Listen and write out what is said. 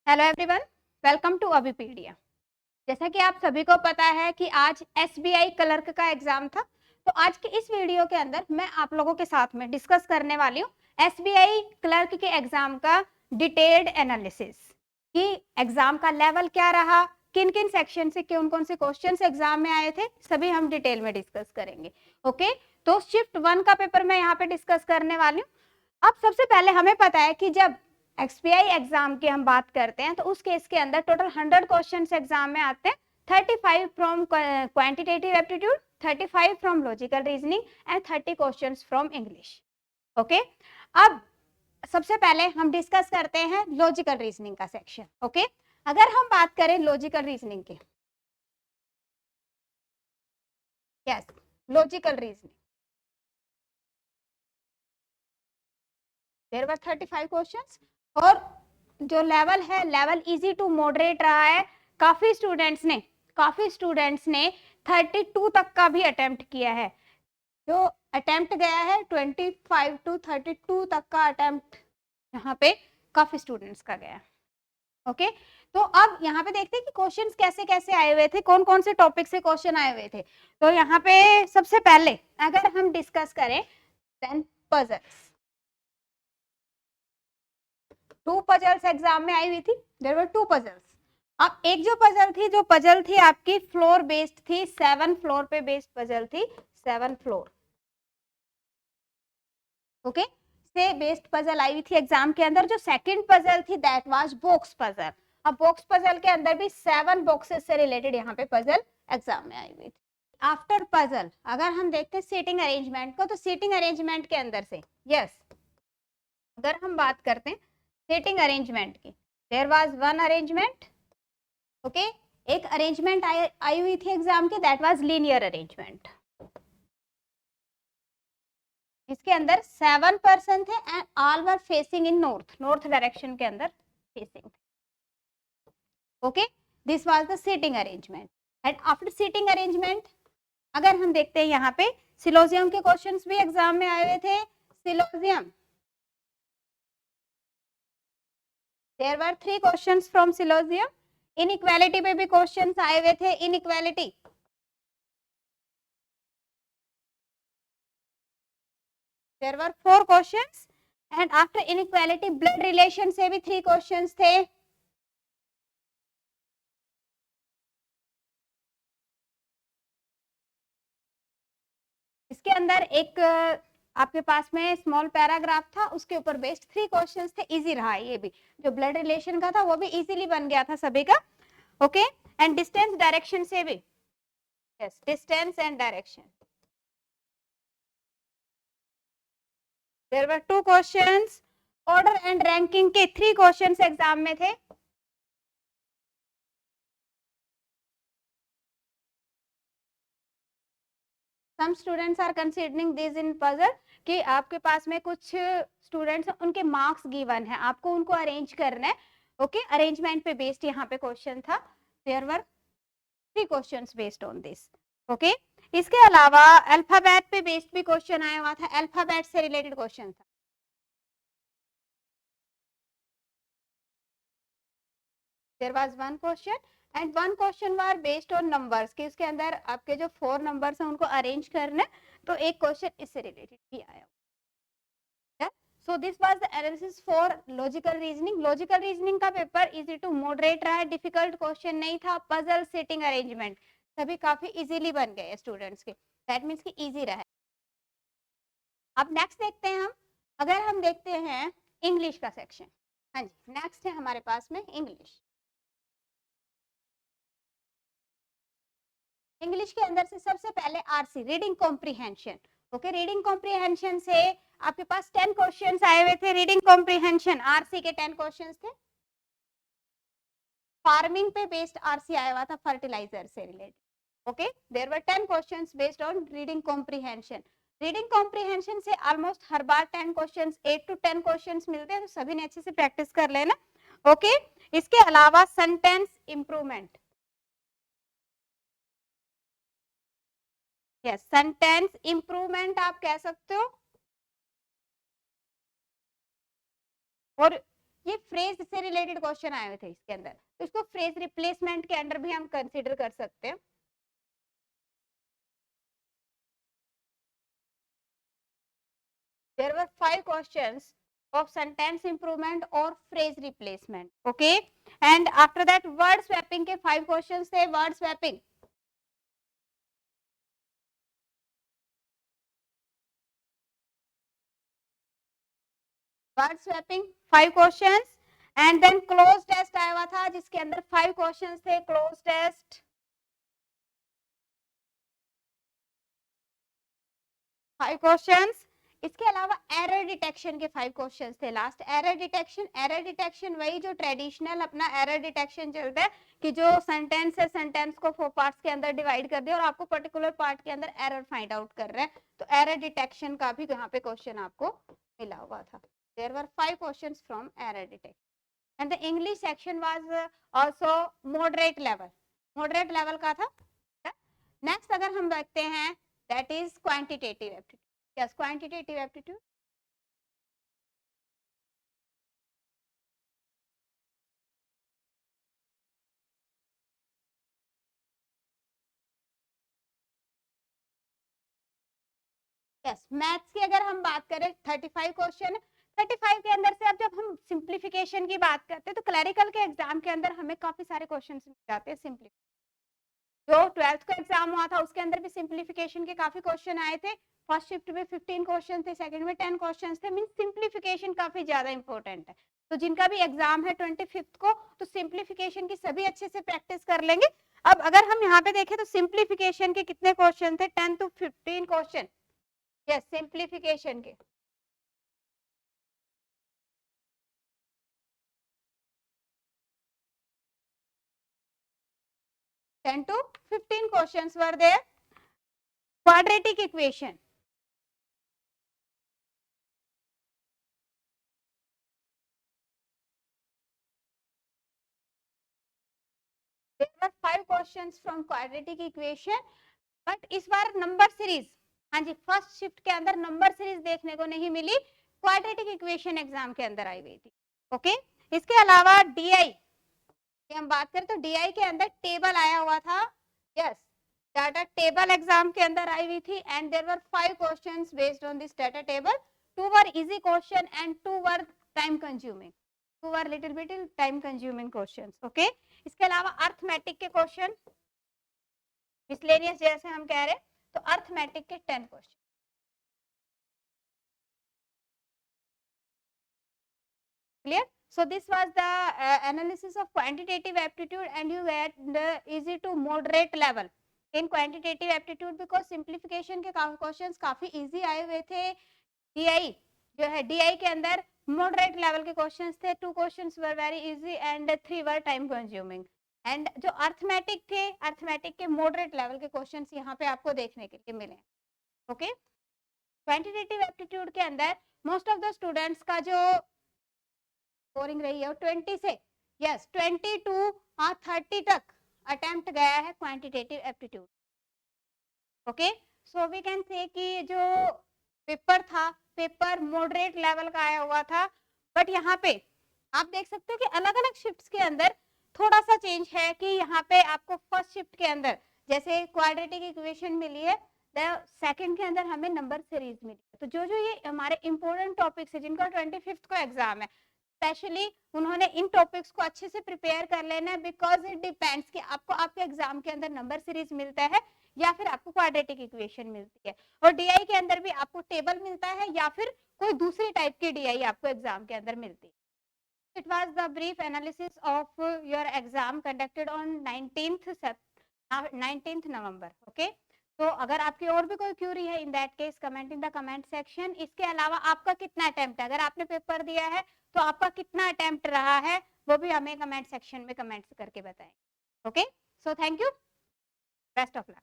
Hello everyone, welcome to Abhipedia. जैसा कि आप सभी को पता है कि आज एसबीआई क्लर्क का एग्जाम था, तो आज के इस वीडियो के अंदर मैं आप लोगों के साथ में डिस्कस करने वाली हूँ एसबीआई क्लर्क के एग्जाम का डिटेल्ड एनालिसिस कि एग्जाम का लेवल क्या रहा, किन किन सेक्शन से कौन कौन से क्वेश्चंस एग्जाम में आए थे, सभी हम डिटेल में डिस्कस करेंगे। ओके, तो शिफ्ट 1 का पेपर मैं यहाँ पे डिस्कस करने वाली हूँ। अब सबसे पहले हमें पता है कि जब एसबीआई एग्जाम की हम बात करते हैं तो उस केस के अंदर टोटल 100 क्वेश्चंस एग्जाम में आते हैं। 35 from quantitative aptitude, 35 from logical reasoning and 30 questions from English. Okay, अब सबसे पहले हम डिस्कस करते हैं लॉजिकल रीजनिंग का सेक्शन। ओके, अगर हम बात करें लॉजिकल रीजनिंग की, yes, logical reasoning there were 35 questions और जो लेवल है लेवल इजी टू मॉडरेट रहा है। काफी स्टूडेंट्स ने 32 तक का भी अटेम्प्ट किया है। जो अटेम्प्ट गया है 25 टू 32 तक का अटेम्प्ट यहाँ पे काफी स्टूडेंट्स का गया। ओके, तो अब यहाँ पे देखते हैं कि क्वेश्चंस कैसे कैसे आए हुए थे, कौन कौन से टॉपिक से क्वेश्चन आए हुए थे। तो यहाँ पे सबसे पहले अगर हम डिस्कस करें देन पजल्स, 2 पजल्स एग्जाम में आई हुई थी। There were 2 puzzles. अब एक जो पजल थी आपकी फ्लोर बेस्ड थी, 7 फ्लोर पे बेस्ड पजल थी, 7 फ्लोर ओके से बेस्ड पजल आई हुई थी एग्जाम के अंदर। जो सेकंड पजल थी दैट वाज बॉक्स पजल। अब बॉक्स पजल के अंदर भी 7 बॉक्सेस से रिलेटेड यहाँ पे पजल एग्जाम में आई हुई थी। आफ्टर पजल अगर हम देखते हैं सीटिंग अरेंजमेंट को, तो सीटिंग अरेंजमेंट के अंदर से यस अगर हम बात करते हैं सीटिंग अरेंजमेंट की, there was one arrangement. Okay, एक अरेंजमेंट आई हुई थी एग्जाम की, दैट वाज लीनियर अरेंजमेंट। इसके अंदर 7 पर्सन थे and all were facing in north direction के अंदर facing. Okay, this was the seating arrangement. And after seating arrangement अगर हम देखते हैं यहाँ पे सिलोजियम के क्वेश्चंस भी एग्जाम में आए हुए थे। Syllogism, there were 3 questions from syllogism. Inequality पे भी क्वेश्चंस आए हुए थे। Inequality there were 4 questions and after inequality blood relation से भी 3 क्वेश्चंस थे। इसके अंदर एक आपके पास में स्मॉल पैराग्राफ था, उसके ऊपर बेस्ड 3 क्वेश्चंस थे। इजी रहा है ये भी, जो ब्लड रिलेशन का था वो भी इजीली बन गया था सभी का। ओके, एंड डिस्टेंस डायरेक्शन से भी, yes, distance and direction there were 2 questions. Order and ranking के 3 क्वेश्चंस एग्जाम में थे। Some students are considering this in puzzle कि आपके पास में कुछ स्टूडेंट्स उनके मार्क्स गिवन है, आपको उनको अरेंज करना है। ओके, अरेंजमेंट पे बेस्ड यहाँ पे क्वेश्चन था। There were 3 questions based on this. Okay, इसके अलावा अल्फाबेट पे बेस्ड भी क्वेश्चन आया हुआ था, अल्फाबेट से रिलेटेड क्वेश्चन था। There was one question and one question were based on numbers कि उसके अंदर आपके जो 4 नंबर्स हैं उनको अरेंज करना है, तो एक क्वेश्चन इससे रिलेटेड भी आया। So this was the analysis for logical reasoning. Logical reasoning का पेपर easy to moderate रहा है, difficult question नहीं था। puzzle, sitting arrangement सभी काफी easily बन गए स्टूडेंट्स के, that means कि easy रहा है। अब नेक्स्ट देखते हैं हम, अगर हम देखते हैं इंग्लिश का सेक्शन। हाँ जी, नेक्स्ट है हमारे पास में इंग्लिश। इंग्लिश के अंदर से सबसे पहले RC, reading comprehension. Okay, reading comprehension से आपके पास 10 क्वेश्चंस आए हुए थे। रीडिंग कॉम्प्रिहेंशन आरसी के 10 क्वेश्चंस थे। फार्मिंग पे बेस्ड आरसी आया हुआ था, फर्टिलाइजर से related. Okay, there were 10 questions based on reading comprehension. Reading comprehension से ऑलमोस्ट हर बार 10 क्वेश्चंस, 8 टू 10 क्वेश्चंस मिलते हैं, तो सभी ने अच्छे से प्रैक्टिस कर लेना। ओके, इसके अलावा sentence improvement, yes, sentence improvement आप कह सकते हो। और ये फ्रेज से रिलेटेड क्वेश्चन आए हुए थे इसके अंदर, तो इसको फ्रेज रिप्लेसमेंट के अंडर भी हम कंसीडर कर सकते हैं। There were 5 questions of sentence improvement or phrase replacement. Okay, and after that word swapping के 5 questions थे. Word swapping, word swapping 5 questions, and then cloze test आया हुआ था जिसके अंदर 5 क्वेश्चंस थे. Cloze test 5 questions. इसके अलावा एरर डिटेक्शन के 5 क्वेश्चंस थे. लास्ट एरर डिटेक्शन वही जो ट्रेडिशनल अपना एरर डिटेक्शन चलता है कि जो सेंटेंस है सेंटेंस को 4 पार्ट्स के अंदर डिवाइड कर दिया और आपको पर्टिकुलर पार्ट के अंदर एरर फाइंड आउट कर रहा है, तो एरर डिटेक्शन का भी यहाँ पे क्वेश्चन आपको मिला हुआ था. There were 5 questions from error detection. And the English section was also moderate level. Moderate level का था. Next अगर हम देखते हैं that is quantitative aptitude. Yes, quantitative aptitude. Yes, maths की अगर हम बात करें 35 क्वेश्चन, 35 के अंदर से अब जब हम सिंप्लीफिकेशन की बात करते हैं तो क्लरिकल के एग्जाम के अंदर हमें काफी सारे क्वेश्चन मिल जाते हैं. सिंपली जो 12th का एग्जाम हुआ था उसके अंदर भी सिंप्लीफिकेशन के काफी क्वेश्चन आए थे. फर्स्ट शिफ्ट में 15 क्वेश्चन थे, सेकंड में 10 क्वेश्चन थे. मीन सिंप्लीफिकेशन काफी ज्यादा इंपॉर्टेंट है. तो जिनका भी एग्जाम है 25th को, तो सिंप्लीफिकेशन की सभी अच्छे से प्रैक्टिस कर लेंगे. अब अगर हम यहाँ पे देखें तो सिंप्लीफिकेशन के कितने क्वेश्चन थे? 10 to 15 क्वेश्चन. यस, सिंप्लीफिकेशन के 10 to 15 questions were there. Quadratic equation. There were 5 questions from quadratic equation. But इस बार नंबर सीरीज, हाँ जी, फर्स्ट शिफ्ट के अंदर नंबर सीरीज देखने को नहीं मिली, क्वाड्रेटिक इक्वेशन एग्जाम के अंदर आई हुई थी. ओके, इसके अलावा डीआई की हम बात करें तो डीआई के अंदर टेबल आया हुआ था. यस, डाटा टेबल एग्जाम के अंदर आई हुई थी. And there were 5 questions based on this data table. 2 were easy question and 2 were time consuming. 2 were little bit time consuming questions. Okay, इसके अलावा अर्थमेटिक के क्वेश्चन, मिसलेनियस जैसे हम कह रहे, तो अर्थमेटिक के 10 question. Clear? So this was the analysis of quantitative aptitude, and you get the easy to moderate level in quantitative aptitude because simplification के क्वेश्चंस काफी इजी आए हुए थे. DI जो है, DI के अंदर moderate level के क्वेश्चंस थे. 2 questions were very easy and 3 were time consuming. And जो अर्थमेटिक थे, अर्थमेटिक के मॉडरेट लेवल के क्वेश्चंस यहाँ पे आपको देखने के लिए मिले. ओके, क्वांटिटेटिव एप्टीट्यूड के अंदर मोस्ट ऑफ द स्टूडेंट्स का जो स्कोरिंग रही है 20 से, यस 20 टू 30 तक अटेम्प्ट गया है quantitative aptitude. Okay, so we can say कि जो पेपर था, पेपर मॉडरेट लेवल का आया हुआ था. बट यहाँ पे आप देख सकते हो कि अलग अलग शिफ्ट्स के अंदर थोड़ा सा चेंज है कि यहाँ पे आपको फर्स्ट शिफ्ट के अंदर जैसे क्वाड्रेटिक इक्वेशन मिली है, सेकंड के अंदर हमें नंबर सीरीज मिली है. तो जो जो ये हमारे इंपॉर्टेंट टॉपिक्स है जिनका 25th को एग्जाम है, स्पेशली उन्होंने इन टॉपिक्स को अच्छे से प्रिपेयर कर लेना है. बिकॉज इट डिपेंड्स कि आपको आपके एग्जाम के अंदर नंबर सीरीज मिलता है या फिर आपको क्वाड्रेटिक इक्वेशन मिलती है. और डीआई के अंदर भी आपको टेबल मिलता है या फिर कोई दूसरी टाइप की डीआई आपको एग्जाम के अंदर मिलती है. It was the brief analysis of your exam conducted on 19th November. Okay, तो अगर आपकी और भी कोई क्यूरी है, in that case comment in the comment section. इसके अलावा आपका कितना अटेम्प्ट है, अगर आपने पेपर दिया है तो आपका कितना अटेम्प्ट रहा है, वो भी हमें कमेंट सेक्शन में कमेंट्स करके बताएं. Okay, so thank you, best of luck.